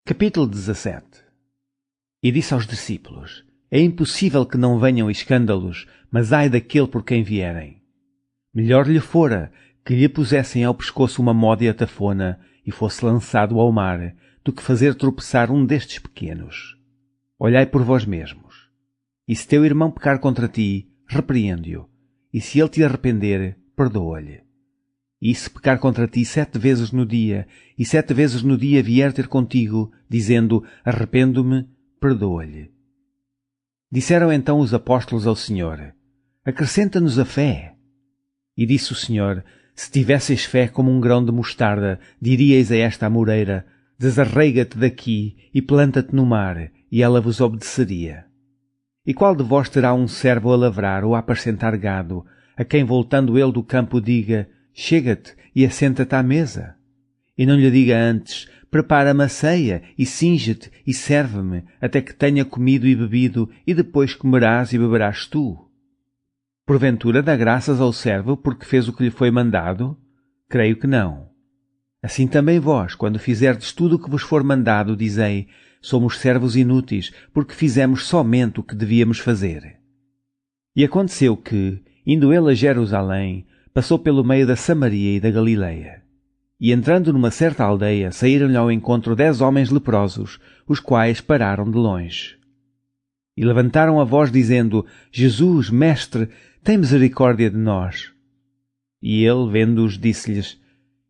Capítulo 17. E disse aos discípulos: É impossível que não venham escândalos, mas ai daquele por quem vierem. Melhor lhe fora que lhe pusessem ao pescoço uma módia tafona e fosse lançado ao mar, do que fazer tropeçar um destes pequenos. Olhai por vós mesmos. E se teu irmão pecar contra ti, repreende-o, e se ele te arrepender, perdoa-lhe. E se pecar contra ti 7 vezes no dia, e 7 vezes no dia vier ter contigo, dizendo, arrependo-me, perdoa-lhe. Disseram então os apóstolos ao Senhor, acrescenta-nos a fé. E disse o Senhor, se tivesseis fé como um grão de mostarda, diríeis a esta amoreira, desarraiga-te daqui e planta-te no mar, e ela vos obedeceria. E qual de vós terá um servo a lavrar ou a apacentar gado, a quem voltando ele do campo diga, chega-te e assenta-te à mesa? E não lhe diga antes, prepara-me a ceia e cinge-te e serve-me, até que tenha comido e bebido, e depois comerás e beberás tu. Porventura dá graças ao servo porque fez o que lhe foi mandado? Creio que não. Assim também vós, quando fizerdes tudo o que vos for mandado, dizei, somos servos inúteis, porque fizemos somente o que devíamos fazer. E aconteceu que, indo ele a Jerusalém, passou pelo meio da Samaria e da Galileia. E entrando numa certa aldeia, saíram-lhe ao encontro 10 homens leprosos, os quais pararam de longe. E levantaram a voz dizendo, Jesus, Mestre, tem misericórdia de nós. E ele, vendo-os, disse-lhes,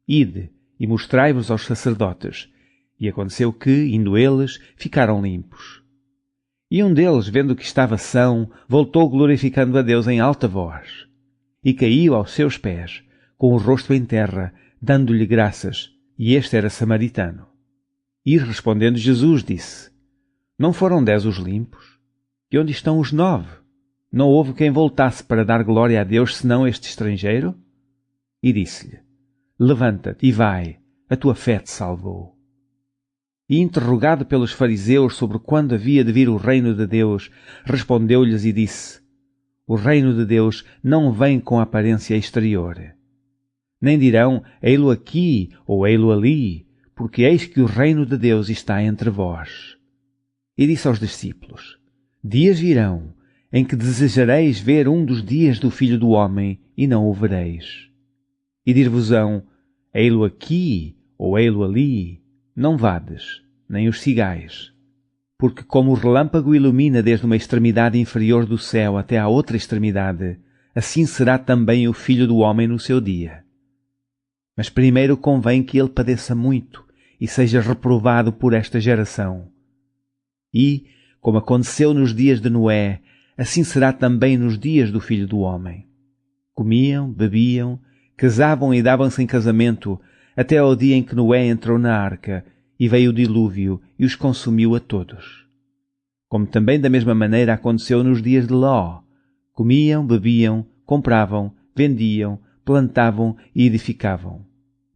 ide e mostrai-vos aos sacerdotes. E aconteceu que, indo eles, ficaram limpos. E um deles, vendo que estava são, voltou glorificando a Deus em alta voz. E caiu aos seus pés, com o rosto em terra, dando-lhe graças, e este era samaritano. E respondendo Jesus disse, não foram 10 os limpos? E onde estão os 9? Não houve quem voltasse para dar glória a Deus, senão este estrangeiro? E disse-lhe, levanta-te e vai, a tua fé te salvou. E interrogado pelos fariseus sobre quando havia de vir o reino de Deus, respondeu-lhes e disse, o reino de Deus não vem com aparência exterior. Nem dirão, ei-lo aqui ou ei-lo ali, porque eis que o reino de Deus está entre vós. E disse aos discípulos, dias virão, em que desejareis ver um dos dias do Filho do Homem, e não o vereis. E dir-vos-ão, ei-lo aqui ou ei-lo ali, não vades, nem os sigais. Porque como o relâmpago ilumina desde uma extremidade inferior do céu até à outra extremidade, assim será também o Filho do Homem no seu dia. Mas primeiro convém que ele padeça muito e seja reprovado por esta geração. E, como aconteceu nos dias de Noé, assim será também nos dias do Filho do Homem. Comiam, bebiam, casavam e davam-se em casamento, até ao dia em que Noé entrou na arca, e veio o dilúvio e os consumiu a todos. Como também da mesma maneira aconteceu nos dias de Ló. Comiam, bebiam, compravam, vendiam, plantavam e edificavam.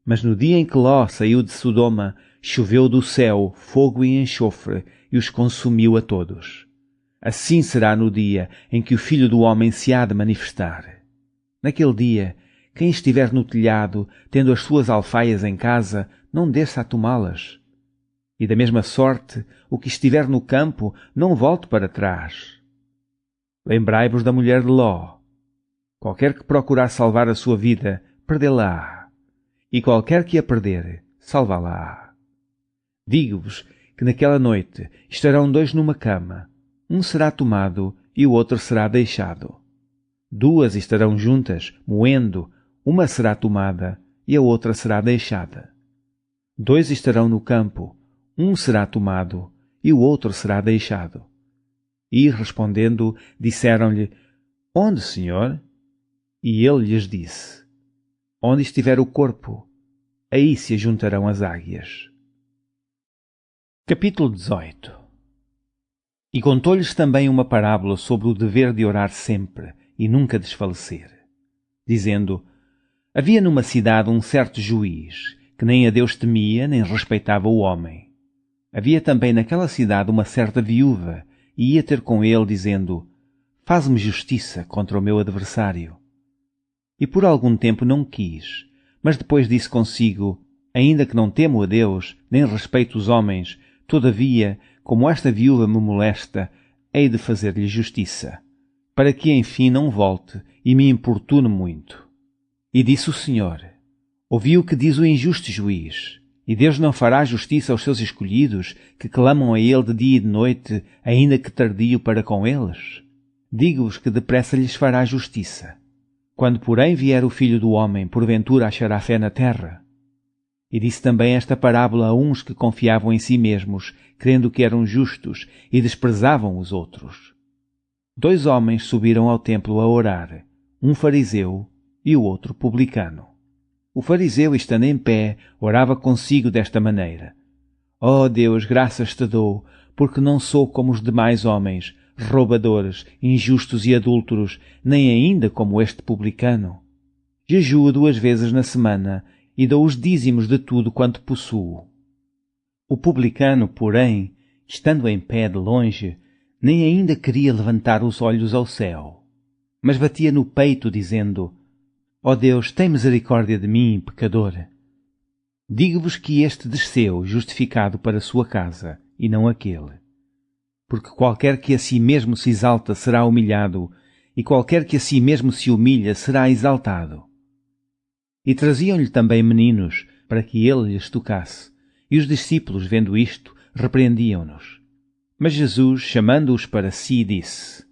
Mas no dia em que Ló saiu de Sodoma, choveu do céu fogo e enxofre e os consumiu a todos. Assim será no dia em que o Filho do Homem se há de manifestar. Naquele dia, quem estiver no telhado, tendo as suas alfaias em casa, não desça a tomá-las. E da mesma sorte, o que estiver no campo, não volte para trás. Lembrai-vos da mulher de Ló. Qualquer que procurar salvar a sua vida, perdê-la-á. E qualquer que a perder, salvá-la-á. Digo-vos que naquela noite estarão 2 numa cama. Um será tomado e o outro será deixado. 2 estarão juntas, moendo, uma será tomada e a outra será deixada. 2 estarão no campo, um será tomado e o outro será deixado. E, respondendo, disseram-lhe, onde, Senhor? E ele lhes disse, onde estiver o corpo, aí se ajuntarão as águias. Capítulo 18. E contou-lhes também uma parábola sobre o dever de orar sempre e nunca desfalecer, dizendo, havia numa cidade um certo juiz, que nem a Deus temia, nem respeitava o homem. Havia também naquela cidade uma certa viúva, e ia ter com ele, dizendo, faz-me justiça contra o meu adversário. E por algum tempo não quis, mas depois disse consigo, ainda que não temo a Deus, nem respeito os homens, Todavia, como esta viúva me molesta, hei de fazer-lhe justiça, para que enfim não volte e me importune muito. E disse o Senhor: ouvi o que diz o injusto juiz, e Deus não fará justiça aos seus escolhidos, que clamam a Ele de dia e de noite, ainda que tardio para com eles? Digo-vos que depressa lhes fará justiça. Quando, porém, vier o Filho do Homem, porventura achará fé na terra? E disse também esta parábola a uns que confiavam em si mesmos, crendo que eram justos, e desprezavam os outros. 2 homens subiram ao templo a orar, um fariseu e o outro publicano. O fariseu, estando em pé, orava consigo desta maneira: ó Deus, graças te dou, porque não sou como os demais homens, roubadores, injustos e adúlteros, nem ainda como este publicano. Jejuo 2 vezes na semana e dou os dízimos de tudo quanto possuo. O publicano, porém, estando em pé de longe, nem ainda queria levantar os olhos ao céu, mas batia no peito, dizendo: ó Deus, tem misericórdia de mim, pecador. Digo-vos que este desceu justificado para a sua casa, e não aquele. Porque qualquer que a si mesmo se exalta será humilhado, e qualquer que a si mesmo se humilha será exaltado. E traziam-lhe também meninos, para que ele lhes tocasse, e os discípulos, vendo isto, repreendiam-nos. Mas Jesus, chamando-os para si, disse: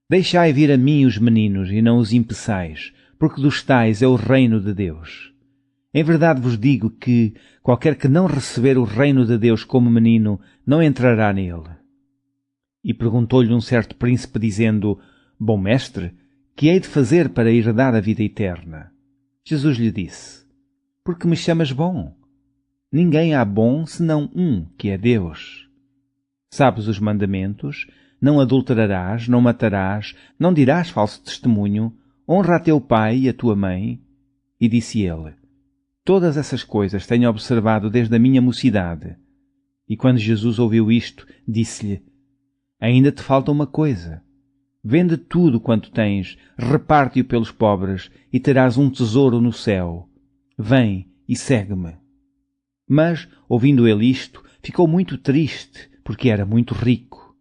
deixai vir a mim os meninos, e não os impeçais, porque dos tais é o reino de Deus. Em verdade vos digo que qualquer que não receber o reino de Deus como menino, não entrará nele. E perguntou-lhe um certo príncipe, dizendo: bom mestre, que hei de fazer para herdar a vida eterna? Jesus lhe disse: porque me chamas bom? Ninguém há bom senão um, que é Deus. Sabes os mandamentos: não adulterarás, não matarás, não dirás falso testemunho, honra a teu pai e a tua mãe. E disse ele: todas essas coisas tenho observado desde a minha mocidade. E quando Jesus ouviu isto, disse-lhe: ainda te falta uma coisa. Vende tudo quanto tens, reparte-o pelos pobres, e terás um tesouro no céu. Vem e segue-me. Mas, ouvindo ele isto, ficou muito triste, porque era muito rico.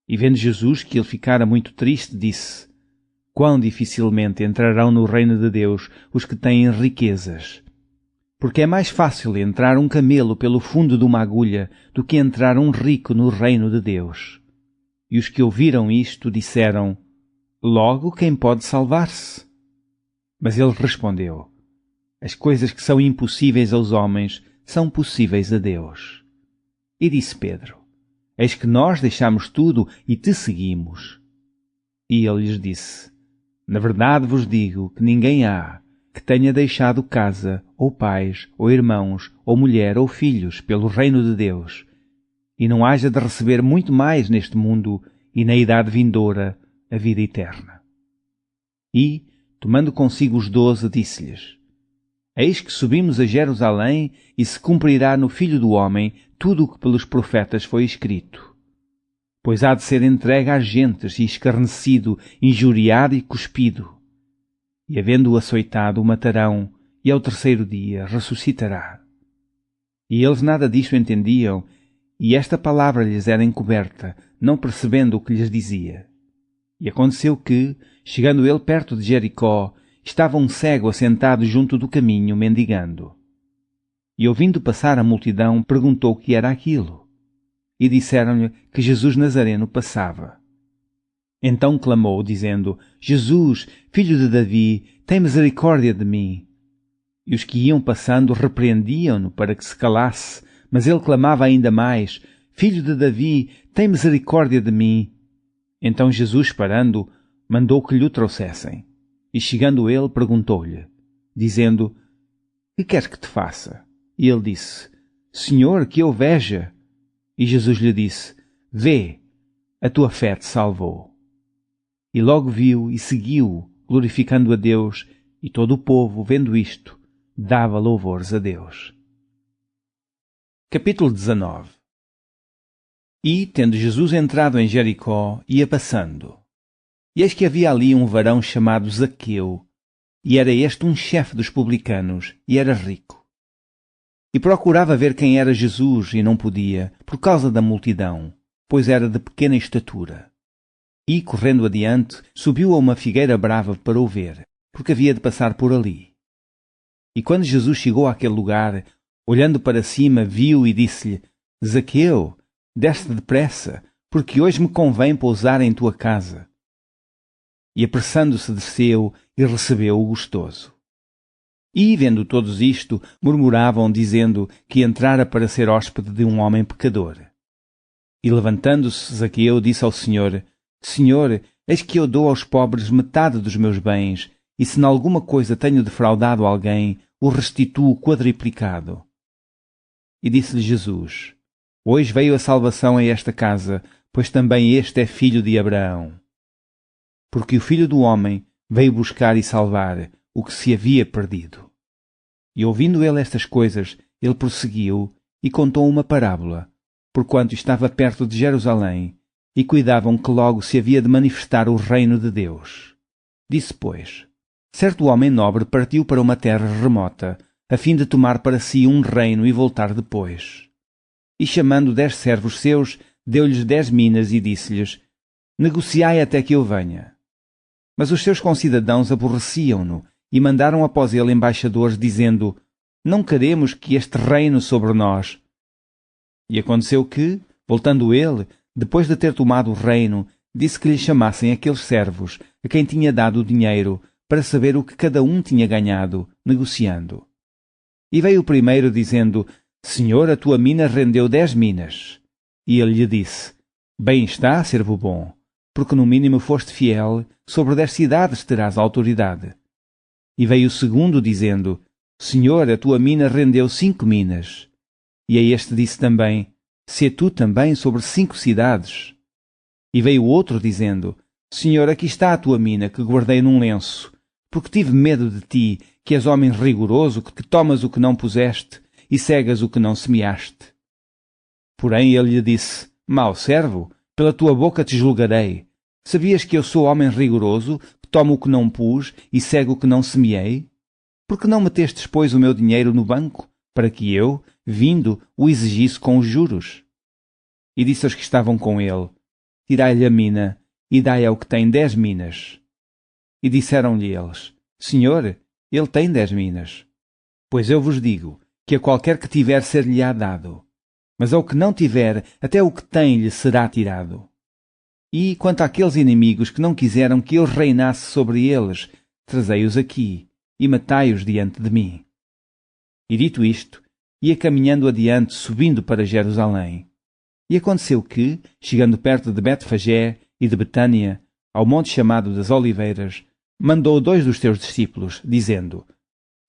E vendo Jesus que ele ficara muito triste, disse: quão dificilmente entrarão no reino de Deus os que têm riquezas. Porque é mais fácil entrar um camelo pelo fundo de uma agulha do que entrar um rico no reino de Deus. E os que ouviram isto disseram: logo quem pode salvar-se? Mas ele respondeu: as coisas que são impossíveis aos homens são possíveis a Deus. E disse Pedro: eis que nós deixamos tudo e te seguimos. E ele lhes disse: na verdade vos digo que ninguém há que tenha deixado casa, ou pais, ou irmãos, ou mulher, ou filhos, pelo reino de Deus, e não haja de receber muito mais neste mundo e na idade vindoura a vida eterna. E, tomando consigo os 12, disse-lhes: eis que subimos a Jerusalém e se cumprirá no Filho do Homem tudo o que pelos profetas foi escrito. Pois há de ser entregue às gentes e escarnecido, injuriado e cuspido. E havendo-o açoitado, o matarão, e ao 3º dia ressuscitará. E eles nada disto entendiam, e esta palavra lhes era encoberta, não percebendo o que lhes dizia. E aconteceu que, chegando ele perto de Jericó, estava um cego assentado junto do caminho, mendigando. E ouvindo passar a multidão, perguntou o que era aquilo. E disseram-lhe que Jesus Nazareno passava. Então clamou, dizendo: Jesus, filho de Davi, tem misericórdia de mim. E os que iam passando repreendiam-no para que se calasse, mas ele clamava ainda mais: Filho de Davi, tem misericórdia de mim. Então Jesus, parando, mandou que lhe o trouxessem. E chegando ele, perguntou-lhe, dizendo: Que queres que te faça? E ele disse: Senhor, que eu veja. E Jesus lhe disse: Vê, a tua fé te salvou. E logo viu e seguiu, glorificando a Deus, e todo o povo, vendo isto, dava louvores a Deus. Capítulo 19. E, tendo Jesus entrado em Jericó, ia passando. E eis que havia ali um varão chamado Zaqueu, e era este um chefe dos publicanos, e era rico. E procurava ver quem era Jesus e não podia, por causa da multidão, pois era de pequena estatura. E, correndo adiante, subiu a uma figueira brava para o ver, porque havia de passar por ali. E quando Jesus chegou àquele lugar, olhando para cima, viu e disse-lhe: Zaqueu, desce depressa, porque hoje me convém pousar em tua casa. E apressando-se desceu e recebeu-o gostoso. E, vendo todos isto, murmuravam, dizendo que entrara para ser hóspede de um homem pecador. E levantando-se Zaqueu disse ao Senhor: Senhor, eis que eu dou aos pobres metade dos meus bens, e se nalguma coisa tenho defraudado alguém, o restituo quadriplicado. E disse-lhe Jesus: Hoje veio a salvação a esta casa, pois também este é filho de Abraão. Porque o Filho do Homem veio buscar e salvar o que se havia perdido. E ouvindo ele estas coisas, ele prosseguiu e contou uma parábola, porquanto estava perto de Jerusalém, e cuidavam que logo se havia de manifestar o reino de Deus. Disse, pois, certo homem nobre partiu para uma terra remota, a fim de tomar para si um reino e voltar depois. E chamando 10 servos seus, deu-lhes 10 minas e disse-lhes: Negociai até que eu venha. Mas os seus concidadãos aborreciam-no e mandaram após ele embaixadores, dizendo: Não queremos que este reine sobre nós. E aconteceu que, voltando ele, depois de ter tomado o reino, disse que lhe chamassem aqueles servos, a quem tinha dado o dinheiro, para saber o que cada um tinha ganhado, negociando. E veio o primeiro, dizendo: Senhor, a tua mina rendeu 10 minas. E ele lhe disse: Bem está, servo bom, porque no mínimo foste fiel, sobre 10 cidades terás autoridade. E veio o segundo, dizendo: Senhor, a tua mina rendeu 5 minas. E a este disse também: Sê tu também sobre 5 cidades. E veio outro, dizendo: Senhor, aqui está a tua mina, que guardei num lenço, porque tive medo de ti, que és homem rigoroso, que tomas o que não puseste e cegas o que não semeaste. Porém ele lhe disse: Mau servo, pela tua boca te julgarei. Sabias que eu sou homem rigoroso, que tomo o que não pus e cego o que não semeei? Por que não metestes, pois, o meu dinheiro no banco, para que eu, vindo, o exigisse com os juros? E disse aos que estavam com ele: Tirai-lhe a mina, e dai ao que tem 10 minas. E disseram-lhe eles: Senhor, ele tem 10 minas. Pois eu vos digo, que a qualquer que tiver ser-lhe-á dado, mas ao que não tiver, até o que tem lhe será tirado. E, quanto àqueles inimigos que não quiseram que eu reinasse sobre eles, trazei-os aqui, e matai-os diante de mim. E dito isto, ia caminhando adiante, subindo para Jerusalém. E aconteceu que, chegando perto de Betfagé e de Betânia, ao monte chamado das Oliveiras, mandou 2 dos seus discípulos, dizendo: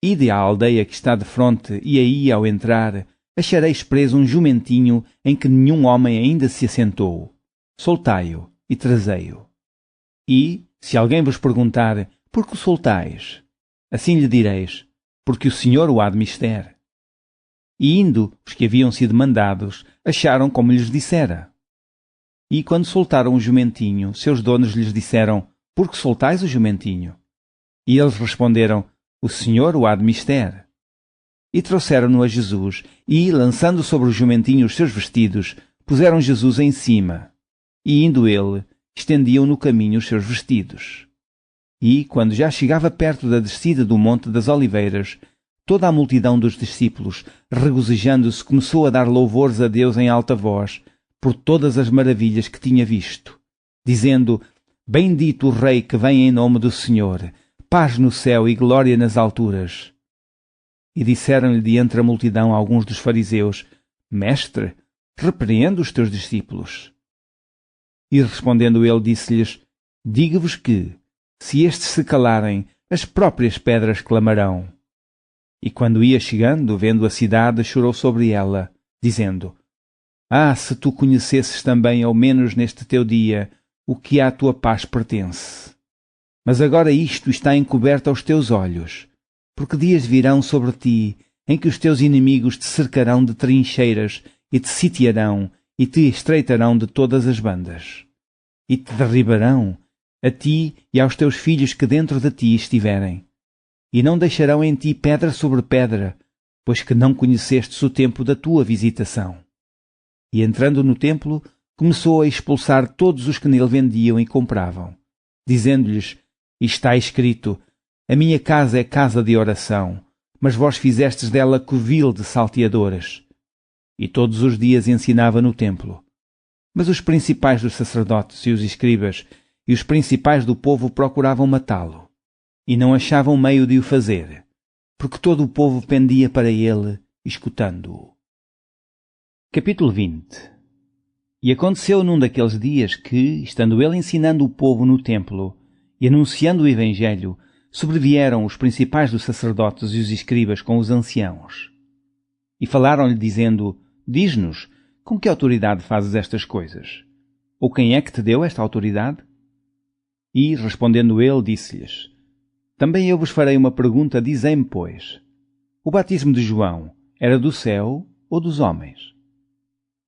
Ide à aldeia que está defronte, e aí, ao entrar, achareis preso um jumentinho em que nenhum homem ainda se assentou. Soltai-o e trazei-o. E, se alguém vos perguntar: Por que o soltais? Assim lhe direis: Porque o Senhor o há de mister. E indo, os que haviam sido mandados, acharam como lhes dissera. E quando soltaram o jumentinho, seus donos lhes disseram: Por que soltais o jumentinho? E eles responderam: O Senhor o há de mister. E trouxeram-no a Jesus, e, lançando sobre o jumentinho os seus vestidos, puseram Jesus em cima. E, indo ele, estendiam no caminho os seus vestidos. E, quando já chegava perto da descida do Monte das Oliveiras, toda a multidão dos discípulos, regozijando-se, começou a dar louvores a Deus em alta voz, por todas as maravilhas que tinha visto, dizendo: Bendito o Rei que vem em nome do Senhor, paz no céu e glória nas alturas. E disseram-lhe de entre a multidão alguns dos fariseus: Mestre, repreende os teus discípulos. E respondendo ele, disse-lhes: Digo-vos que, se estes se calarem, as próprias pedras clamarão. E quando ia chegando, vendo a cidade, chorou sobre ela, dizendo: Ah, se tu conhecesses também, ao menos neste teu dia, o que à tua paz pertence. Mas agora isto está encoberto aos teus olhos, porque dias virão sobre ti, em que os teus inimigos te cercarão de trincheiras, e te sitiarão, e te estreitarão de todas as bandas. E te derribarão, a ti e aos teus filhos que dentro de ti estiverem. E não deixarão em ti pedra sobre pedra, pois que não conhecestes o tempo da tua visitação. E entrando no templo, começou a expulsar todos os que nele vendiam e compravam, dizendo-lhes: Está escrito, a minha casa é casa de oração, mas vós fizestes dela covil de salteadores. E todos os dias ensinava no templo. Mas os principais dos sacerdotes e os escribas e os principais do povo procuravam matá-lo, e não achavam meio de o fazer, porque todo o povo pendia para ele, escutando-o. Capítulo 20. E aconteceu num daqueles dias que, estando ele ensinando o povo no templo e anunciando o Evangelho, sobrevieram os principais dos sacerdotes e os escribas com os anciãos. E falaram-lhe dizendo: Diz-nos, com que autoridade fazes estas coisas? Ou quem é que te deu esta autoridade? E, respondendo ele, disse-lhes: Também eu vos farei uma pergunta, dizei-me, pois, o batismo de João era do céu ou dos homens?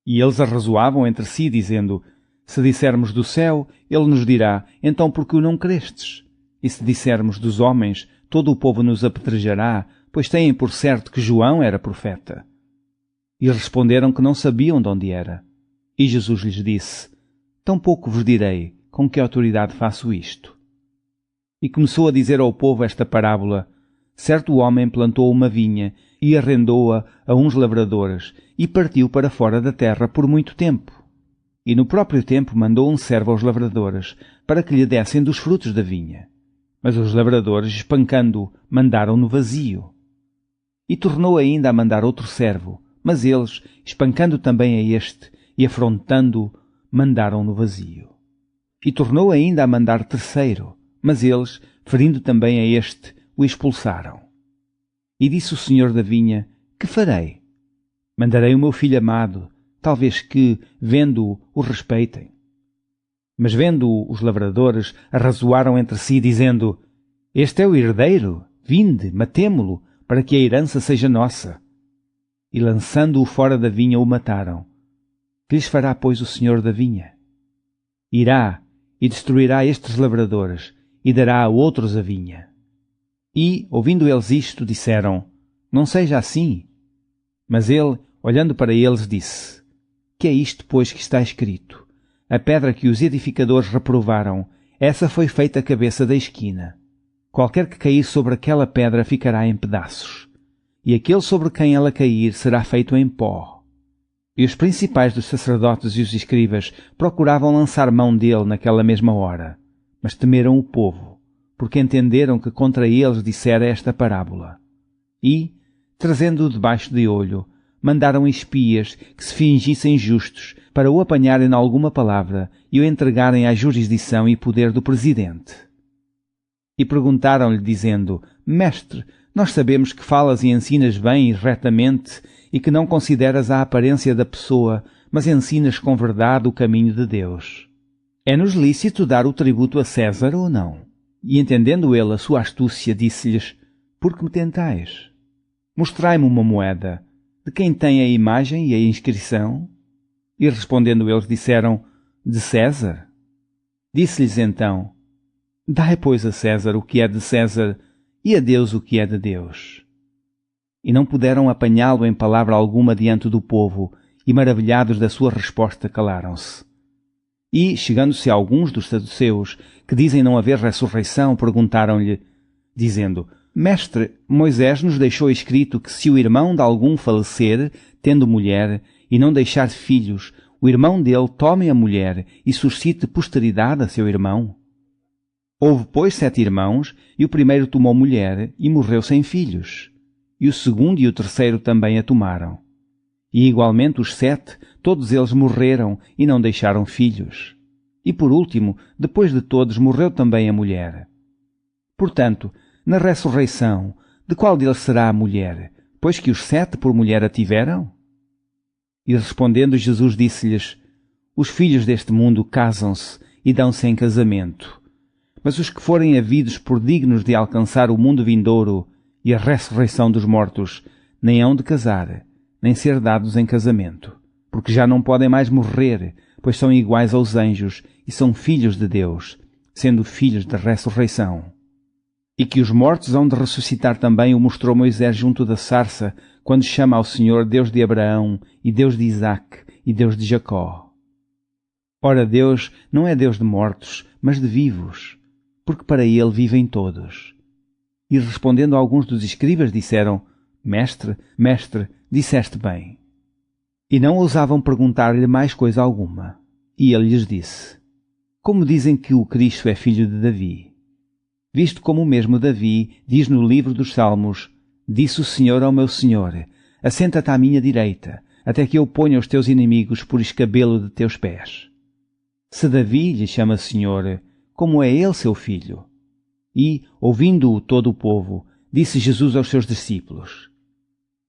E eles arrazoavam entre si, dizendo: Se dissermos do céu, ele nos dirá: Então por que o não crestes? E se dissermos dos homens, todo o povo nos apedrejará, pois têm por certo que João era profeta. E responderam que não sabiam de onde era. E Jesus lhes disse: Tampouco vos direi com que autoridade faço isto. E começou a dizer ao povo esta parábola: Certo homem plantou uma vinha e arrendou-a a uns lavradores e partiu para fora da terra por muito tempo. E no próprio tempo mandou um servo aos lavradores para que lhe dessem dos frutos da vinha. Mas os lavradores, espancando-o, mandaram-no vazio. E tornou ainda a mandar outro servo, mas eles, espancando também a este e afrontando-o, mandaram-no vazio. E tornou ainda a mandar terceiro, mas eles, ferindo também a este, o expulsaram. E disse o senhor da vinha: Que farei? Mandarei o meu filho amado, talvez que, vendo-o, o respeitem. Mas vendo-o, os lavradores arrazoaram entre si, dizendo: Este é o herdeiro, vinde, matemo-lo, para que a herança seja nossa. E lançando-o fora da vinha, o mataram. Que lhes fará, pois, o senhor da vinha? Irá e destruirá estes lavradores, e dará a outros a vinha. E, ouvindo eles isto, disseram: Não seja assim. Mas ele, olhando para eles, disse: Que é isto, pois, que está escrito? A pedra que os edificadores reprovaram, essa foi feita a cabeça da esquina. Qualquer que cair sobre aquela pedra ficará em pedaços, e aquele sobre quem ela cair será feito em pó. E os principais dos sacerdotes e os escribas procuravam lançar mão dele naquela mesma hora, mas temeram o povo, porque entenderam que contra eles dissera esta parábola. E, trazendo-o debaixo de olho, mandaram espias que se fingissem justos para o apanharem em alguma palavra e o entregarem à jurisdição e poder do presidente. E perguntaram-lhe, dizendo: Mestre, nós sabemos que falas e ensinas bem e retamente, e que não consideras a aparência da pessoa, mas ensinas com verdade o caminho de Deus. É-nos lícito dar o tributo a César ou não? E entendendo ele a sua astúcia, disse-lhes: Por que me tentais? Mostrai-me uma moeda. De quem tem a imagem e a inscrição? E respondendo eles disseram: De César. Disse-lhes então: Dai, pois, a César o que é de César, e a Deus o que é de Deus. E não puderam apanhá-lo em palavra alguma diante do povo, e maravilhados da sua resposta calaram-se. E, chegando-se a alguns dos saduceus, que dizem não haver ressurreição, perguntaram-lhe, dizendo: Mestre, Moisés nos deixou escrito que se o irmão de algum falecer, tendo mulher, e não deixar filhos, o irmão dele tome a mulher e suscite posteridade a seu irmão. Houve, pois, 7 irmãos, e o primeiro tomou mulher e morreu sem filhos. E o segundo e o terceiro também a tomaram. E igualmente os 7, todos eles morreram e não deixaram filhos. E por último, depois de todos, morreu também a mulher. Portanto, na ressurreição, de qual deles será a mulher, pois que os 7 por mulher a tiveram? E respondendo Jesus disse-lhes: Os filhos deste mundo casam-se e dão-se em casamento. Mas os que forem havidos por dignos de alcançar o mundo vindouro e a ressurreição dos mortos, nem hão de casar, nem ser dados em casamento, porque já não podem mais morrer, pois são iguais aos anjos e são filhos de Deus, sendo filhos da ressurreição. E que os mortos hão de ressuscitar também o mostrou Moisés junto da sarça, quando chama ao Senhor Deus de Abraão e Deus de Isaque e Deus de Jacó. Ora, Deus não é Deus de mortos, mas de vivos, porque para ele vivem todos. E respondendo alguns dos escribas disseram: Mestre, Mestre, disseste bem. E não ousavam perguntar-lhe mais coisa alguma. E ele lhes disse: Como dizem que o Cristo é filho de Davi? Visto como o mesmo Davi diz no livro dos Salmos: Disse o Senhor ao meu Senhor: Assenta-te à minha direita, até que eu ponha os teus inimigos por escabelo de teus pés. Se Davi lhe chama Senhor, como é ele seu filho? E, ouvindo-o todo o povo, disse Jesus aos seus discípulos: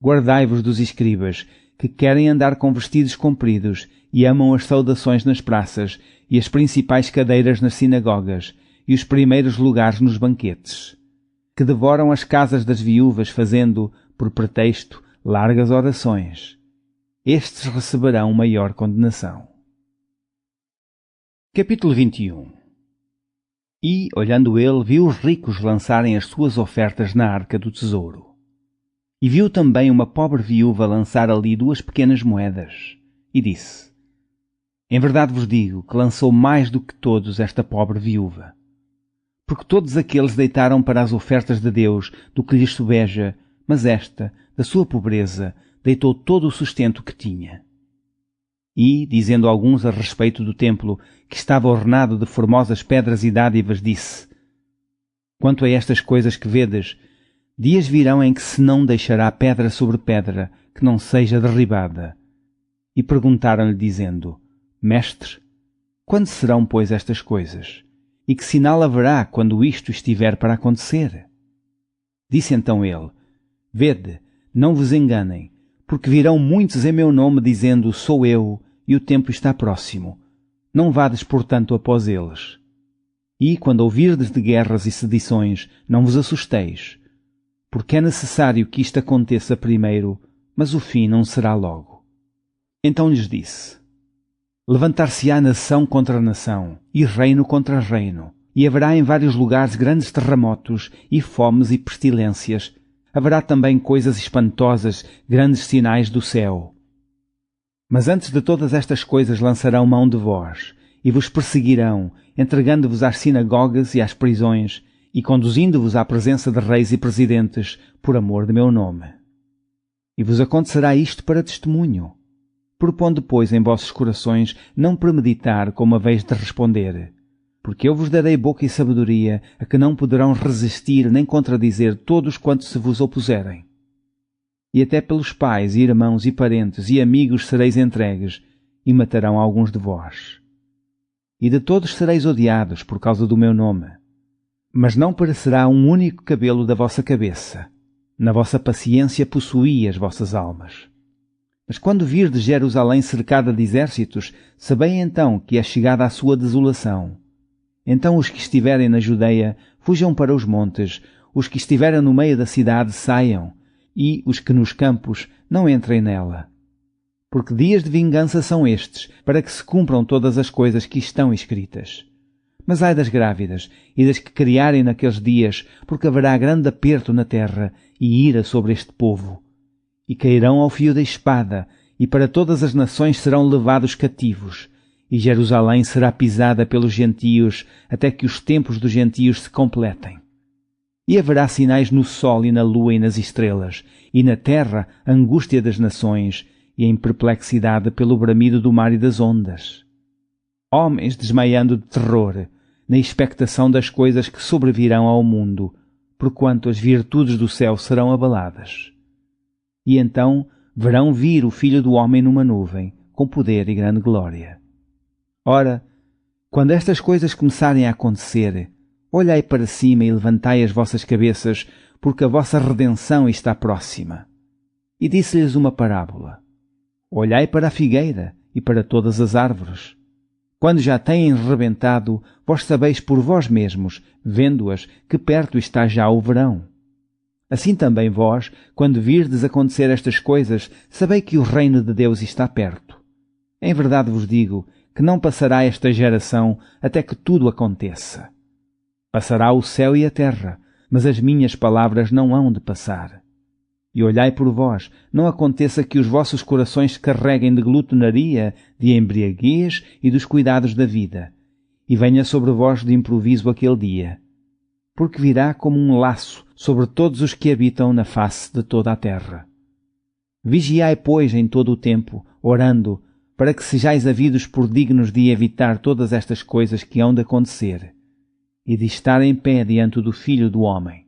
Guardai-vos dos escribas, que querem andar com vestidos compridos e amam as saudações nas praças e as principais cadeiras nas sinagogas e os primeiros lugares nos banquetes, que devoram as casas das viúvas fazendo, por pretexto, largas orações. Estes receberão maior condenação. Capítulo 21. E, olhando ele, viu os ricos lançarem as suas ofertas na arca do tesouro. E viu também uma pobre viúva lançar ali 2 pequenas moedas. E disse: Em verdade vos digo que lançou mais do que todos esta pobre viúva. Porque todos aqueles deitaram para as ofertas de Deus do que lhes sobeja, mas esta, da sua pobreza, deitou todo o sustento que tinha. E, dizendo alguns a respeito do templo, que estava ornado de formosas pedras e dádivas, disse: Quanto a estas coisas que vedes, dias virão em que se não deixará pedra sobre pedra que não seja derribada. E perguntaram-lhe, dizendo: Mestre, quando serão, pois, estas coisas? E que sinal haverá quando isto estiver para acontecer? Disse então ele: Vede, não vos enganem, porque virão muitos em meu nome dizendo: Sou eu, e o tempo está próximo. Não vades, portanto, após eles. E, quando ouvirdes de guerras e sedições, não vos assusteis, porque é necessário que isto aconteça primeiro, mas o fim não será logo. Então lhes disse: Levantar-se-á nação contra nação, e reino contra reino, e haverá em vários lugares grandes terremotos, e fomes e pestilências. Haverá também coisas espantosas, grandes sinais do céu. Mas antes de todas estas coisas lançarão mão de vós, e vos perseguirão, entregando-vos às sinagogas e às prisões, e conduzindo-vos à presença de reis e presidentes, por amor de meu nome. E vos acontecerá isto para testemunho. Propondo, pois, em vossos corações não premeditar como haveis de responder, porque eu vos darei boca e sabedoria a que não poderão resistir nem contradizer todos quantos se vos opuserem. E até pelos pais, e irmãos, e parentes, e amigos sereis entregues, e matarão alguns de vós. E de todos sereis odiados por causa do meu nome. Mas não perecerá um único cabelo da vossa cabeça. Na vossa paciência possuí as vossas almas. Mas quando virdes Jerusalém cercada de exércitos, sabei então que é chegada a sua desolação. Então os que estiverem na Judeia fujam para os montes, os que estiverem no meio da cidade saiam, e os que nos campos não entrem nela. Porque dias de vingança são estes, para que se cumpram todas as coisas que estão escritas. Mas ai das grávidas e das que criarem naqueles dias, porque haverá grande aperto na terra e ira sobre este povo. E cairão ao fio da espada, e para todas as nações serão levados cativos, e Jerusalém será pisada pelos gentios, até que os tempos dos gentios se completem. E haverá sinais no sol e na lua e nas estrelas, e na terra angústia das nações, e em perplexidade pelo bramido do mar e das ondas. Homens desmaiando de terror, na expectação das coisas que sobrevirão ao mundo, porquanto as virtudes do céu serão abaladas. E então verão vir o Filho do Homem numa nuvem, com poder e grande glória. Ora, quando estas coisas começarem a acontecer, olhai para cima e levantai as vossas cabeças, porque a vossa redenção está próxima. E disse-lhes uma parábola. Olhai para a figueira e para todas as árvores. Quando já têm rebentado, vós sabeis por vós mesmos, vendo-as, que perto está já o verão. Assim também vós, quando virdes acontecer estas coisas, sabei que o reino de Deus está perto. Em verdade vos digo que não passará esta geração até que tudo aconteça. Passará o céu e a terra, mas as minhas palavras não hão de passar. E olhai por vós, não aconteça que os vossos corações se carreguem de glutonaria, de embriaguez e dos cuidados da vida, e venha sobre vós de improviso aquele dia, porque virá como um laço sobre todos os que habitam na face de toda a terra. Vigiai, pois, em todo o tempo, orando, para que sejais havidos por dignos de evitar todas estas coisas que hão de acontecer, e de estar em pé diante do Filho do Homem.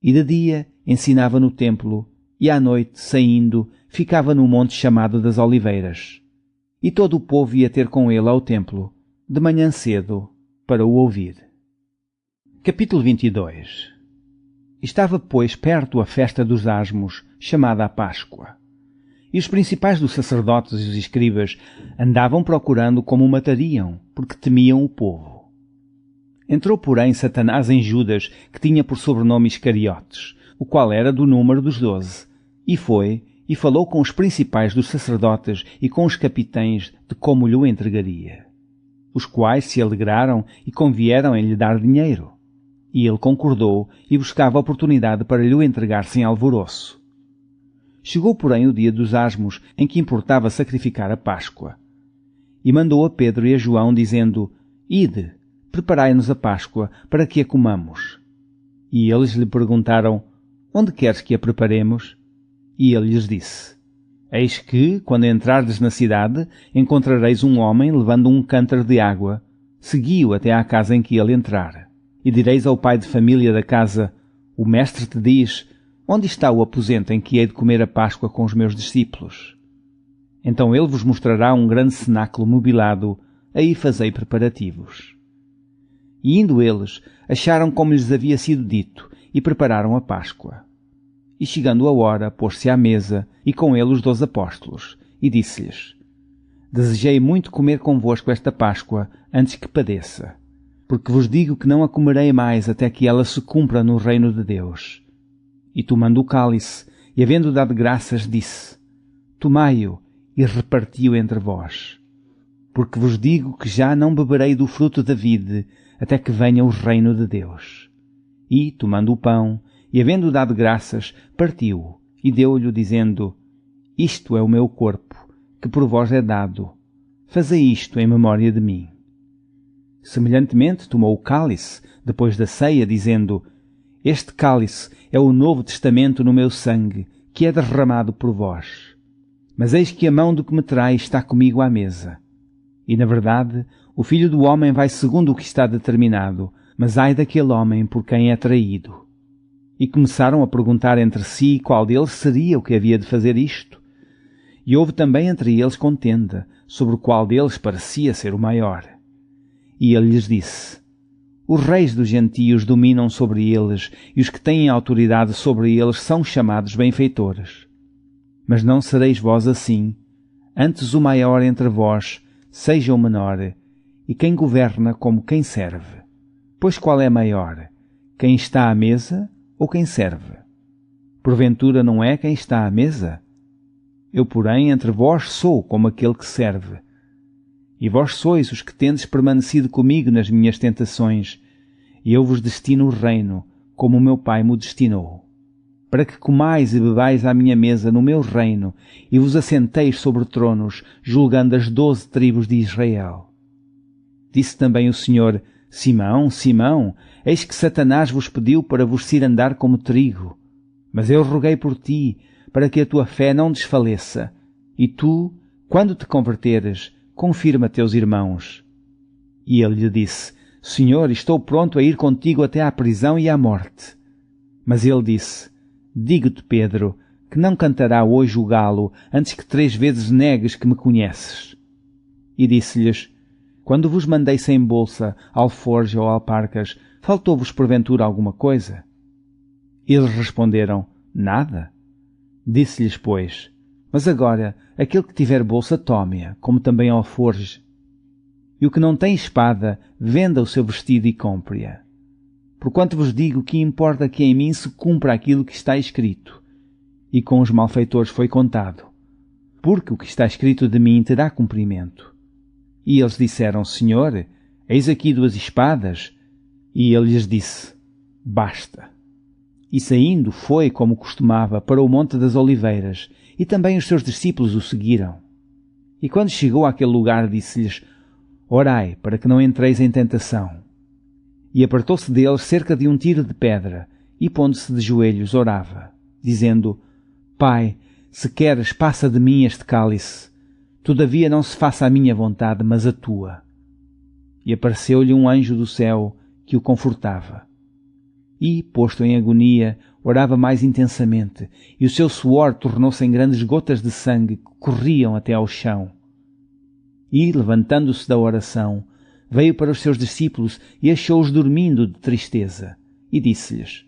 E de dia ensinava no templo, e à noite, saindo, ficava no monte chamado das Oliveiras. E todo o povo ia ter com ele ao templo, de manhã cedo, para o ouvir. Capítulo 22. Estava, pois, perto a festa dos Asmos, chamada a Páscoa. E os principais dos sacerdotes e os escribas andavam procurando como o matariam, porque temiam o povo. Entrou, porém, Satanás em Judas, que tinha por sobrenome Iscariotes, o qual era do número dos 12, e foi, e falou com os principais dos sacerdotes e com os capitães de como lhe o entregaria, os quais se alegraram e convieram em lhe dar dinheiro. E ele concordou e buscava oportunidade para lhe o entregar sem alvoroço. Chegou, porém, o dia dos Asmos, em que importava sacrificar a Páscoa. E mandou a Pedro e a João, dizendo: Ide, preparai-nos a Páscoa, para que a comamos. E eles lhe perguntaram: Onde queres que a preparemos? E ele lhes disse: Eis que, quando entrardes na cidade, encontrareis um homem levando um cântaro de água. Segui-o até à casa em que ele entrar. E direis ao pai de família da casa: O mestre te diz: Onde está o aposento em que hei de comer a Páscoa com os meus discípulos? Então ele vos mostrará um grande cenáculo mobilado, aí fazei preparativos. E indo eles, acharam como lhes havia sido dito, e prepararam a Páscoa. E chegando a hora, pôs-se à mesa, e com ele os 12 apóstolos, e disse-lhes: Desejei muito comer convosco esta Páscoa, antes que padeça, porque vos digo que não a comerei mais até que ela se cumpra no reino de Deus. E tomando o cálice, e havendo dado graças, disse: Tomai-o, e reparti-o entre vós. Porque vos digo que já não beberei do fruto da vide, até que venha o reino de Deus. E, tomando o pão, e havendo dado graças, partiu-o, e deu-lhe, dizendo: Isto é o meu corpo, que por vós é dado. Fazei isto em memória de mim. Semelhantemente tomou o cálice, depois da ceia, dizendo: Este cálice é o novo testamento no meu sangue, que é derramado por vós. Mas eis que a mão do que me trai está comigo à mesa. E, na verdade, o Filho do Homem vai segundo o que está determinado, mas ai daquele homem por quem é traído. E começaram a perguntar entre si qual deles seria o que havia de fazer isto. E houve também entre eles contenda, sobre qual deles parecia ser o maior. E ele lhes disse: Os reis dos gentios dominam sobre eles, e os que têm autoridade sobre eles são chamados benfeitores. Mas não sereis vós assim. Antes o maior entre vós seja o menor, e quem governa como quem serve. Pois qual é maior, quem está à mesa ou quem serve? Porventura não é quem está à mesa? Eu, porém, entre vós sou como aquele que serve. E vós sois os que tendes permanecido comigo nas minhas tentações, e eu vos destino o reino, como o meu Pai me destinou, para que comais e bebais à minha mesa no meu reino, e vos assenteis sobre tronos, julgando as 12 tribos de Israel. Disse também o Senhor: Simão, Simão, eis que Satanás vos pediu para vos cirandar como trigo. Mas eu roguei por ti, para que a tua fé não desfaleça. E tu, quando te converteres, confirma teus irmãos. E ele lhe disse: Senhor, estou pronto a ir contigo até à prisão e à morte. Mas ele disse: Digo-te, Pedro, que não cantará hoje o galo, antes que 3 vezes negues que me conheces. E disse-lhes: Quando vos mandei sem bolsa, alforje ou alparcas, faltou-vos porventura alguma coisa? Eles responderam: Nada. Disse-lhes, pois: Mas agora, aquele que tiver bolsa, tome-a, como também alforje. E o que não tem espada, venda o seu vestido e compre-a. Porquanto vos digo que importa que em mim se cumpra aquilo que está escrito. E com os malfeitores foi contado, porque o que está escrito de mim terá cumprimento. E eles disseram: Senhor, eis aqui 2 espadas. E ele lhes disse: Basta. E saindo foi, como costumava, para o Monte das Oliveiras, e também os seus discípulos o seguiram. E quando chegou àquele lugar, disse-lhes: Orai, para que não entreis em tentação. E apartou-se deles cerca de um tiro de pedra, e pondo-se de joelhos, orava, dizendo: Pai, se queres, passa de mim este cálice. Todavia não se faça a minha vontade, mas a tua. E apareceu-lhe um anjo do céu que o confortava. E, posto em agonia, orava mais intensamente, e o seu suor tornou-se em grandes gotas de sangue que corriam até ao chão. E, levantando-se da oração, veio para os seus discípulos e achou-os dormindo de tristeza, e disse-lhes: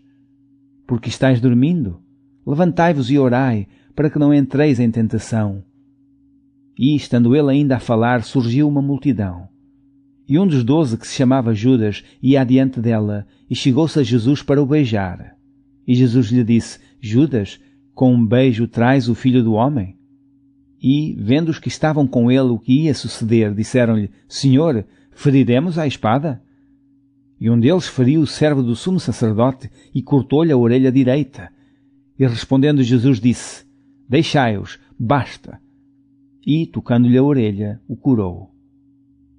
Por que estáis dormindo? Levantai-vos e orai, para que não entreis em tentação. E, estando ele ainda a falar, surgiu uma multidão. E um dos 12, que se chamava Judas, ia adiante dela, e chegou-se a Jesus para o beijar. E Jesus lhe disse: Judas, com um beijo traz o Filho do Homem? E, vendo os que estavam com ele o que ia suceder, disseram-lhe: Senhor, feriremos à espada? E um deles feriu o servo do sumo sacerdote e cortou-lhe a orelha direita. E respondendo Jesus disse: Deixai-os, basta. E, tocando-lhe a orelha, o curou.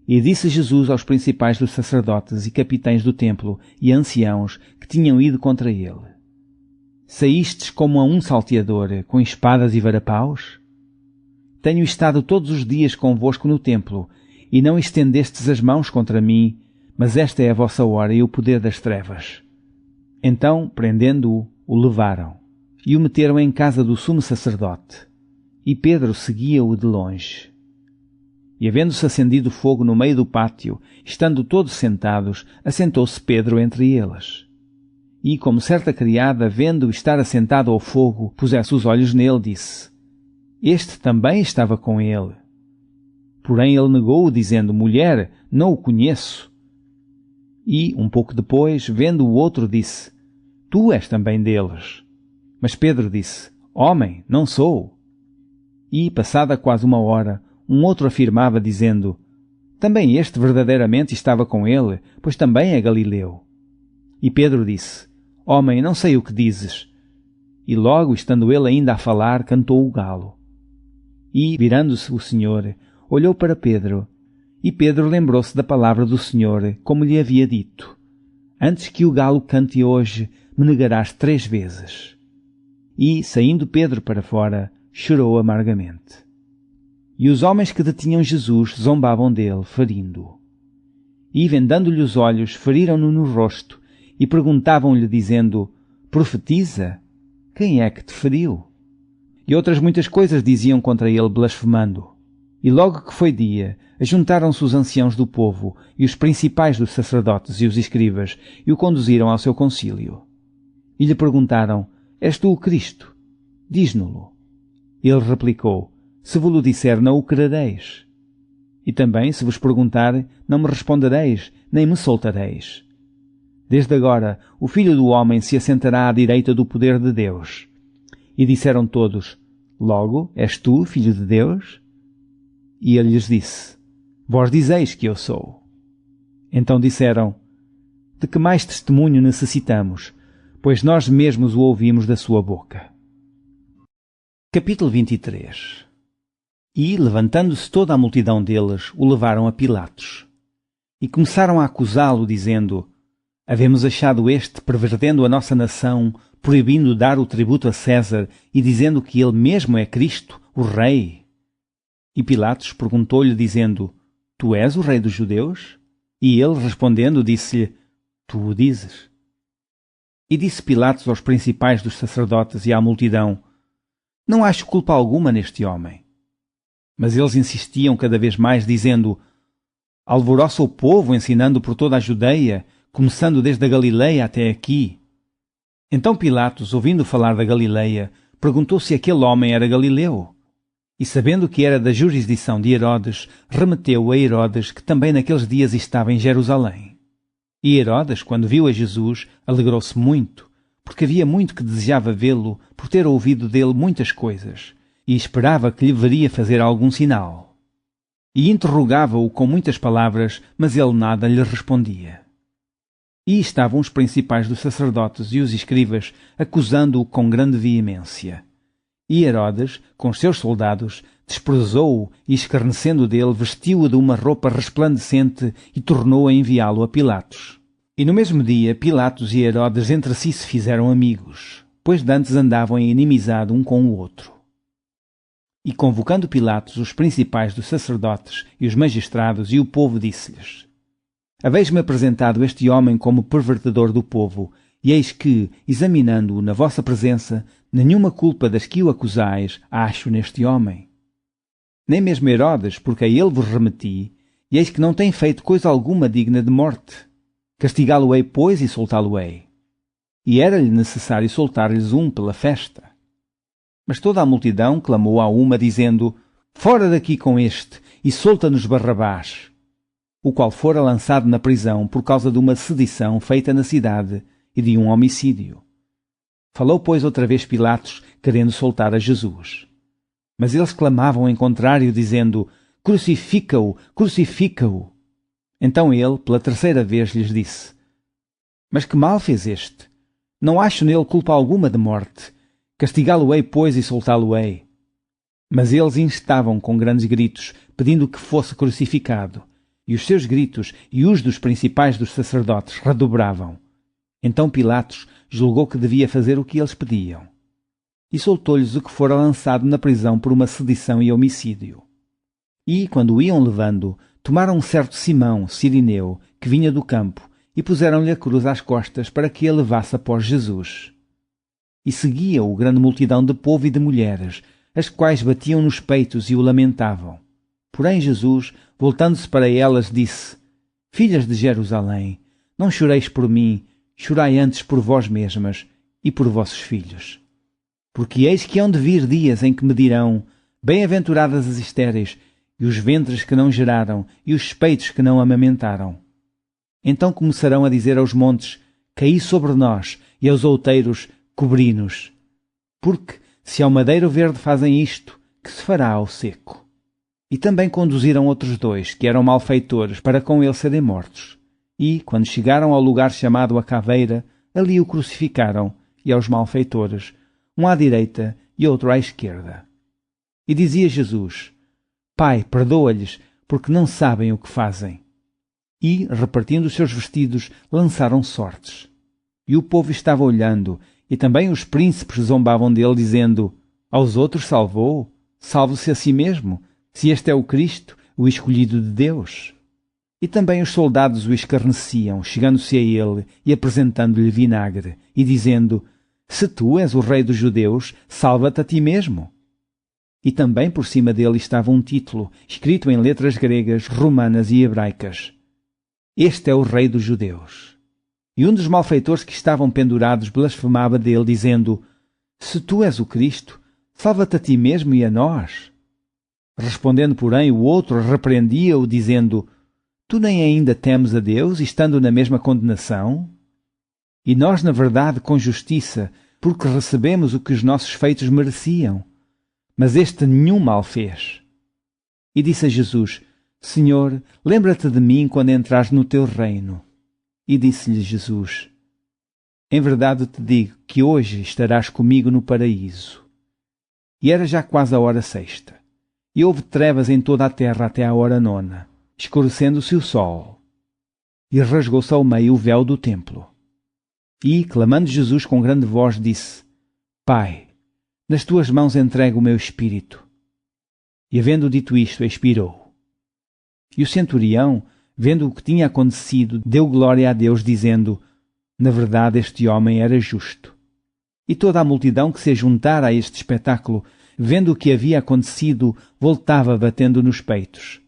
E disse Jesus aos principais dos sacerdotes e capitães do templo e anciãos que tinham ido contra ele: Saístes como a um salteador, com espadas e varapaus? Tenho estado todos os dias convosco no templo, e não estendestes as mãos contra mim, mas esta é a vossa hora e o poder das trevas. Então, prendendo-o, o levaram, e o meteram em casa do sumo sacerdote. E Pedro seguia-o de longe. E havendo-se acendido fogo no meio do pátio, estando todos sentados, assentou-se Pedro entre eles. E, como certa criada, vendo-o estar assentado ao fogo, pusesse os olhos nele, disse: Este também estava com ele. Porém ele negou-o, dizendo: Mulher, não o conheço. E, um pouco depois, vendo o outro, disse: Tu és também deles. Mas Pedro disse: Homem, não sou. E, passada quase uma hora, um outro afirmava, dizendo: Também este verdadeiramente estava com ele, pois também é galileu. E Pedro disse: Homem, não sei o que dizes. E logo, estando ele ainda a falar, cantou o galo. E, virando-se o Senhor, olhou para Pedro, e Pedro lembrou-se da palavra do Senhor, como lhe havia dito: Antes que o galo cante hoje, me negarás 3 vezes. E, saindo Pedro para fora, chorou amargamente. E os homens que detinham Jesus zombavam dele, ferindo-o. E, vendando-lhe os olhos, feriram-no no rosto, e perguntavam-lhe, dizendo: Profetiza, quem é que te feriu? E outras muitas coisas diziam contra ele, blasfemando. E logo que foi dia, ajuntaram-se os anciãos do povo, e os principais dos sacerdotes e os escribas, e o conduziram ao seu concílio. E lhe perguntaram: És tu o Cristo? Diz-no-lo. Ele replicou: Se vos-lo disser, não o crereis. E também, se vos perguntar, não me respondereis, nem me soltareis. Desde agora, o Filho do Homem se assentará à direita do poder de Deus. E disseram todos: Logo, és tu, Filho de Deus? E ele lhes disse: Vós dizeis que eu sou. Então disseram: De que mais testemunho necessitamos? Pois nós mesmos o ouvimos da sua boca. Capítulo 23. E, levantando-se toda a multidão deles, o levaram a Pilatos. E começaram a acusá-lo, dizendo: Havemos achado este pervertendo a nossa nação, proibindo dar o tributo a César e dizendo que ele mesmo é Cristo, o Rei. E Pilatos perguntou-lhe, dizendo: Tu és o Rei dos Judeus? E ele, respondendo, disse-lhe: Tu o dizes. E disse Pilatos aos principais dos sacerdotes e à multidão: Não acho culpa alguma neste homem. Mas eles insistiam cada vez mais, dizendo: Alvoroça o povo, ensinando por toda a Judeia, começando desde a Galileia até aqui. Então Pilatos, ouvindo falar da Galileia, perguntou se aquele homem era galileu. E sabendo que era da jurisdição de Herodes, remeteu a Herodes, que também naqueles dias estava em Jerusalém. E Herodes, quando viu a Jesus, alegrou-se muito, porque havia muito que desejava vê-lo, por ter ouvido dele muitas coisas, e esperava que lhe veria fazer algum sinal. E interrogava-o com muitas palavras, mas ele nada lhe respondia. E estavam os principais dos sacerdotes e os escribas acusando-o com grande veemência. E Herodes, com os seus soldados, desprezou-o e, escarnecendo dele, vestiu-o de uma roupa resplandecente e tornou a enviá-lo a Pilatos. E no mesmo dia, Pilatos e Herodes entre si se fizeram amigos, pois dantes andavam em inimizade um com o outro. E convocando Pilatos os principais dos sacerdotes e os magistrados e o povo, disse-lhes: Haveis-me apresentado este homem como pervertedor do povo, e eis que, examinando-o na vossa presença, nenhuma culpa das que o acusais acho neste homem. Nem mesmo Herodes, porque a ele vos remeti, e eis que não tem feito coisa alguma digna de morte. Castigá-lo-ei, pois, e soltá-lo-ei. E era-lhe necessário soltar-lhes um pela festa. Mas toda a multidão clamou a uma, dizendo: Fora daqui com este, e solta-nos Barrabás, o qual fora lançado na prisão por causa de uma sedição feita na cidade e de um homicídio. Falou, pois, outra vez Pilatos, querendo soltar a Jesus. Mas eles clamavam em contrário, dizendo: Crucifica-o, crucifica-o. Então ele, pela terceira vez, lhes disse: Mas que mal fez este? Não acho nele culpa alguma de morte. Castigá-lo-ei, pois, e soltá-lo-ei. Mas eles instavam com grandes gritos, pedindo que fosse crucificado. E os seus gritos e os dos principais dos sacerdotes redobravam. Então Pilatos julgou que devia fazer o que eles pediam. E soltou-lhes o que fora lançado na prisão por uma sedição e homicídio. E, quando o iam levando, tomaram um certo Simão, sirineu, que vinha do campo, e puseram-lhe a cruz às costas para que a levasse após Jesus. E seguia-o grande multidão de povo e de mulheres, as quais batiam nos peitos e o lamentavam. Porém Jesus, voltando-se para elas, disse: Filhas de Jerusalém, não choreis por mim, chorai antes por vós mesmas e por vossos filhos. Porque eis que hão de vir dias em que me dirão: Bem-aventuradas as estéreis, e os ventres que não geraram, e os peitos que não amamentaram. Então começarão a dizer aos montes: Caí sobre nós, e aos outeiros: Cobri-nos. Porque, se ao madeiro verde fazem isto, que se fará ao seco? E também conduziram outros dois, que eram malfeitores, para com ele serem mortos. E, quando chegaram ao lugar chamado a Caveira, ali o crucificaram, e aos malfeitores, um à direita e outro à esquerda. E dizia Jesus: Pai, perdoa-lhes, porque não sabem o que fazem. E, repartindo os seus vestidos, lançaram sortes. E o povo estava olhando, e também os príncipes zombavam dele, dizendo: Aos outros salvou, salve-se a si mesmo, se este é o Cristo, o escolhido de Deus. E também os soldados o escarneciam, chegando-se a ele e apresentando-lhe vinagre, e dizendo: Se tu és o rei dos judeus, salva-te a ti mesmo. E também por cima dele estava um título, escrito em letras gregas, romanas e hebraicas: Este é o rei dos judeus. E um dos malfeitores que estavam pendurados blasfemava dele, dizendo: Se tu és o Cristo, salva-te a ti mesmo e a nós. Respondendo, porém, o outro repreendia-o, dizendo: Tu nem ainda temes a Deus, estando na mesma condenação? E nós, na verdade, com justiça, porque recebemos o que os nossos feitos mereciam. Mas este nenhum mal fez. E disse a Jesus: Senhor, lembra-te de mim quando entrares no teu reino. E disse-lhe Jesus: Em verdade te digo que hoje estarás comigo no paraíso. E era já quase a hora sexta, e houve trevas em toda a terra até à hora nona, escurecendo-se o sol. E rasgou-se ao meio o véu do templo. E, clamando Jesus com grande voz, disse: Pai, nas tuas mãos entrego o meu espírito. E, havendo dito isto, expirou. E o centurião, vendo o que tinha acontecido, deu glória a Deus, dizendo: Na verdade, este homem era justo. E toda a multidão que se juntara a este espetáculo, vendo o que havia acontecido, voltava batendo nos peitos.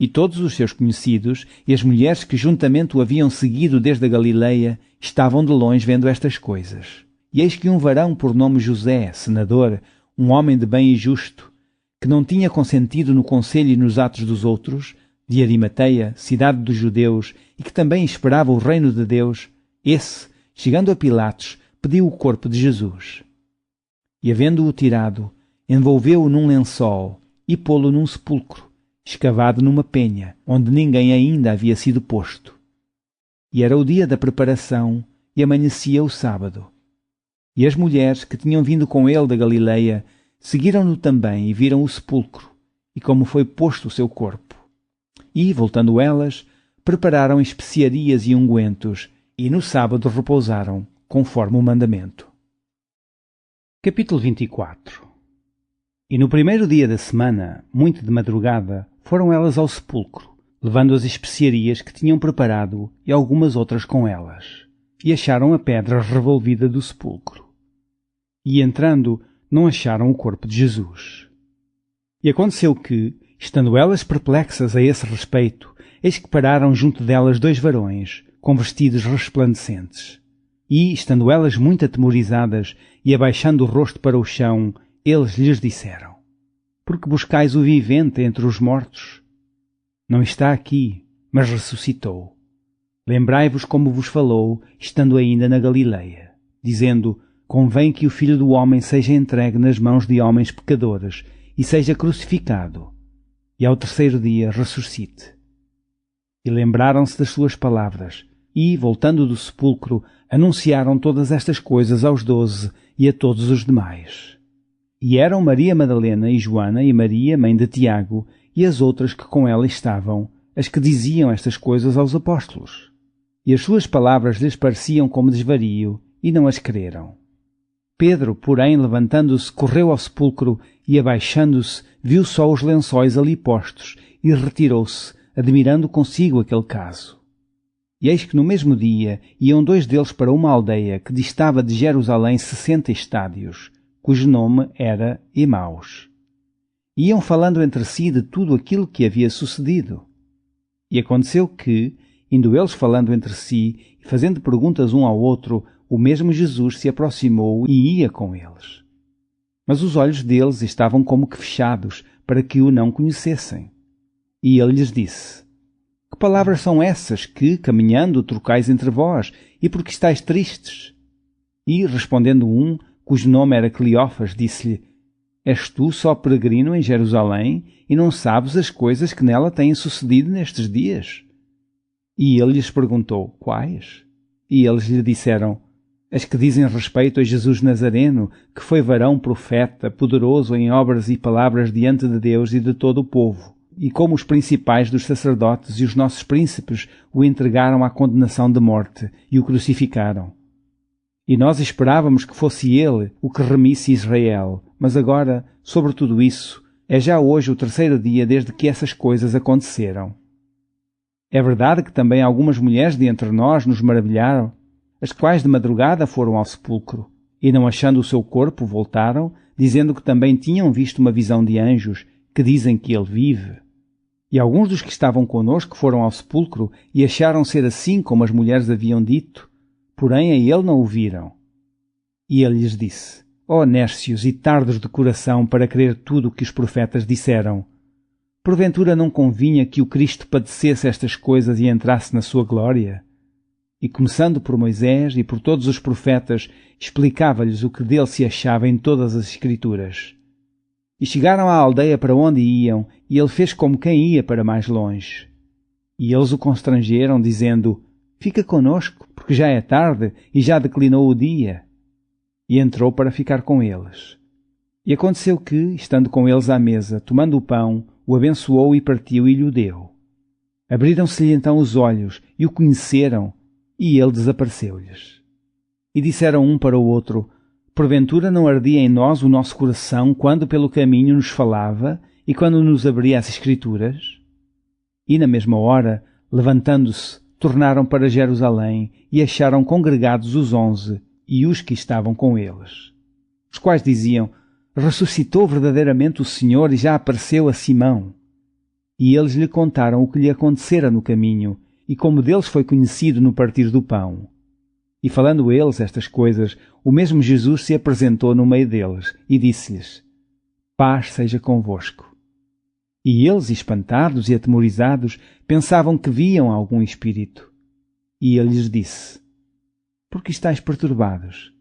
E todos os seus conhecidos e as mulheres que juntamente o haviam seguido desde a Galileia estavam de longe vendo estas coisas. E eis que um varão por nome José, senador, um homem de bem e justo, que não tinha consentido no conselho e nos atos dos outros, de Arimateia, cidade dos judeus, e que também esperava o reino de Deus, esse, chegando a Pilatos, pediu o corpo de Jesus. E, havendo-o tirado, envolveu-o num lençol e pô-lo num sepulcro, escavado numa penha, onde ninguém ainda havia sido posto. E era o dia da preparação, e amanhecia o sábado. E as mulheres que tinham vindo com ele da Galileia seguiram-no também e viram o sepulcro, e como foi posto o seu corpo. E, voltando elas, prepararam especiarias e ungüentos, e no sábado repousaram, conforme o mandamento. Capítulo 24. E no primeiro dia da semana, muito de madrugada, foram elas ao sepulcro, levando as especiarias que tinham preparado e algumas outras com elas, e acharam a pedra revolvida do sepulcro. E entrando, não acharam o corpo de Jesus. E aconteceu que, estando elas perplexas a esse respeito, eis que pararam junto delas 2 varões, com vestidos resplandecentes. E, estando elas muito atemorizadas e abaixando o rosto para o chão, eles lhes disseram: Por que buscais o vivente entre os mortos? Não está aqui, mas ressuscitou. Lembrai-vos como vos falou, estando ainda na Galileia, dizendo: Convém que o Filho do Homem seja entregue nas mãos de homens pecadores e seja crucificado, e ao terceiro dia ressuscite. E lembraram-se das suas palavras, e, voltando do sepulcro, anunciaram todas estas coisas aos 12 e a todos os demais. E eram Maria Madalena e Joana e Maria, mãe de Tiago, e as outras que com ela estavam, as que diziam estas coisas aos apóstolos. E as suas palavras lhes pareciam como desvario, e não as creram. Pedro, porém, levantando-se, correu ao sepulcro e, abaixando-se, viu só os lençóis ali postos e retirou-se, admirando consigo aquele caso. E eis que no mesmo dia iam 2 deles para uma aldeia que distava de Jerusalém 60 estádios, cujo nome era Emaus. Iam falando entre si de tudo aquilo que havia sucedido. E aconteceu que, indo eles falando entre si e fazendo perguntas um ao outro, o mesmo Jesus se aproximou e ia com eles. Mas os olhos deles estavam como que fechados, para que o não conhecessem. E ele lhes disse: Que palavras são essas que, caminhando, trocais entre vós, e por que estáis tristes? E, respondendo um, cujo nome era Cleófas, disse-lhe: És tu só peregrino em Jerusalém, e não sabes as coisas que nela têm sucedido nestes dias? E ele lhes perguntou: Quais? E eles lhe disseram: As que dizem respeito a Jesus Nazareno, que foi varão profeta, poderoso em obras e palavras diante de Deus e de todo o povo, e como os principais dos sacerdotes e os nossos príncipes o entregaram à condenação de morte e o crucificaram. E nós esperávamos que fosse ele o que remisse Israel, mas agora, sobre tudo isso, é já hoje o 3º dia desde que essas coisas aconteceram. É verdade que também algumas mulheres de entre nós nos maravilharam, as quais de madrugada foram ao sepulcro, e não achando o seu corpo voltaram, dizendo que também tinham visto uma visão de anjos, que dizem que ele vive. E alguns dos que estavam conosco foram ao sepulcro e acharam ser assim como as mulheres haviam dito, porém a ele não o viram. E ele lhes disse: Ó nércios e tardos de coração para crer tudo o que os profetas disseram, porventura não convinha que o Cristo padecesse estas coisas e entrasse na sua glória? E começando por Moisés e por todos os profetas, explicava-lhes o que dele se achava em todas as Escrituras. E chegaram à aldeia para onde iam, e ele fez como quem ia para mais longe. E eles o constrangeram, dizendo: Fica conosco, porque já é tarde e já declinou o dia. E entrou para ficar com eles. E aconteceu que, estando com eles à mesa, tomando o pão, o abençoou e partiu e lhe o deu. Abriram-se-lhe então os olhos, e o conheceram, e ele desapareceu-lhes. E disseram um para o outro: Porventura não ardia em nós o nosso coração quando pelo caminho nos falava e quando nos abria as Escrituras? E na mesma hora, levantando-se, tornaram para Jerusalém e acharam congregados os 11 e os que estavam com eles, os quais diziam: Ressuscitou verdadeiramente o Senhor e já apareceu a Simão. E eles lhe contaram o que lhe acontecera no caminho e como deles foi conhecido no partir do pão. E falando eles estas coisas, o mesmo Jesus se apresentou no meio deles e disse-lhes: Paz seja convosco. E eles, espantados e atemorizados, pensavam que viam algum espírito. E ele lhes disse: Por que estáis perturbados?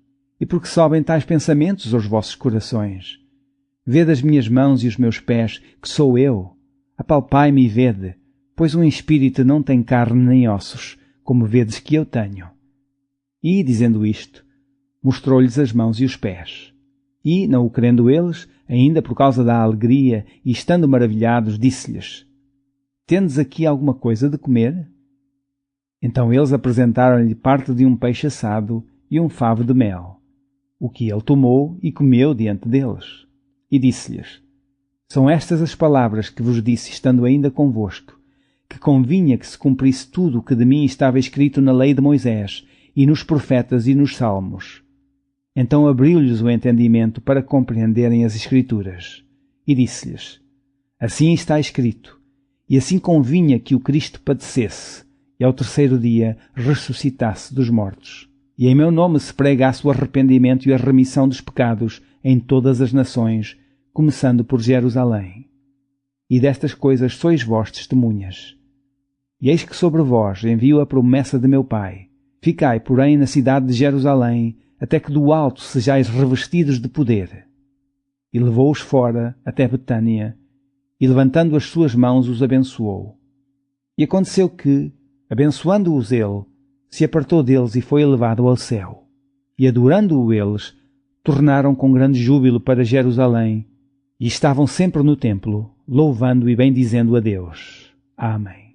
E por que sobem tais pensamentos aos vossos corações? Vede as minhas mãos e os meus pés, que sou eu. Apalpai-me e vede, pois um espírito não tem carne nem ossos, como vedes que eu tenho. E, dizendo isto, mostrou-lhes as mãos e os pés. E, não o querendo eles, ainda por causa da alegria e estando maravilhados, disse-lhes: Tendes aqui alguma coisa de comer? Então eles apresentaram-lhe parte de um peixe assado e um favo de mel, o que ele tomou e comeu diante deles. E disse-lhes: São estas as palavras que vos disse estando ainda convosco, que convinha que se cumprisse tudo o que de mim estava escrito na lei de Moisés, e nos profetas e nos salmos. Então abriu-lhes o entendimento para compreenderem as Escrituras. E disse-lhes: Assim está escrito, e assim convinha que o Cristo padecesse, e ao terceiro dia ressuscitasse dos mortos. E em meu nome se pregasse o arrependimento e a remissão dos pecados em todas as nações, começando por Jerusalém. E destas coisas sois vós testemunhas. E eis que sobre vós envio a promessa de meu Pai. Ficai, porém, na cidade de Jerusalém, até que do alto sejais revestidos de poder. E levou-os fora até Betânia, e levantando as suas mãos os abençoou. E aconteceu que, abençoando-os ele, se apartou deles e foi elevado ao céu. E adorando-o eles, tornaram com grande júbilo para Jerusalém, e estavam sempre no templo, louvando e bendizendo a Deus. Amém.